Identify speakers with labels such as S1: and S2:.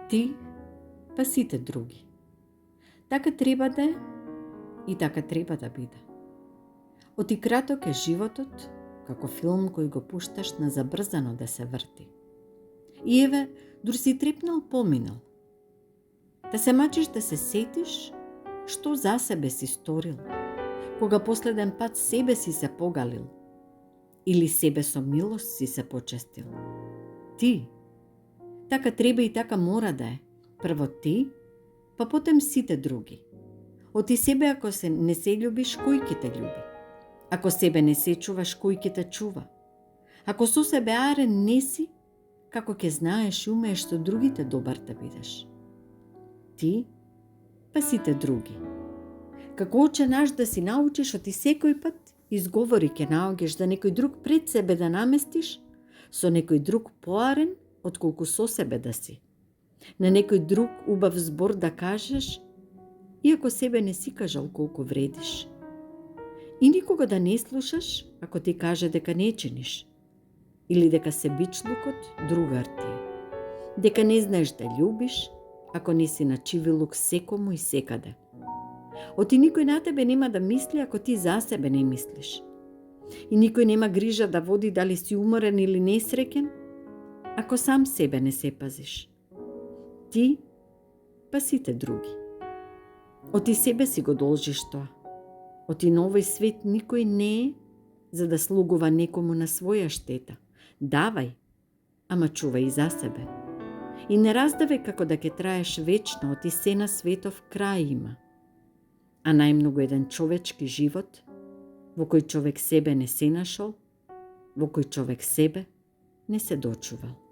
S1: Ти, па сите други. Така треба да е и така треба да биде. Оти краток е животот, како филм кој го пушташ на забрзано да се врти. И еве, дур си трепнал поминал. Да се мачиш да се сетиш што за себе си сторил, кога последен пат себе си се погалил, или себе со милост си се почестил. Ти, така треба и така мора да е. Прво ти, па потем сите други. Оти себе ако не се љубиш, кој ќе те љуби? Ако себе не се чуваш, кој ќе те чува? Ако со себе арен не си, како ќе знаеш и умееш со другите добар да бидеш? Ти, па сите други. Како ученаш да си научиш, оти секој пат изговори ќе наоѓаш да некој друг пред себе да наместиш, со некој друг поарен, отколку со себе да си. На некој друг убав збор да кажеш, иако себе не си кажал колку вредиш. И никога да не слушаш, ако ти каже дека не чиниш, или дека себичлукот другар ти е. Дека не знаеш да љубиш, ако не си начивилук секому и секаде. Оти никој на тебе нема да мисли ако ти за себе не мислиш. И никој нема грижа да води дали си уморен или несреќен, ако сам себе не се пазиш. Ти, па сите други. Оти себе си го должиш тоа. Оти на овој свет никој не е за да слугува некому на своја штета. Давај, ама чувај и за себе. И не раздавај како да ќе траеш вечно, оти се на светов крај има. А најмногу еден човечки живот, во кој човек себе не се нашол, во кој човек себе не се дочувал.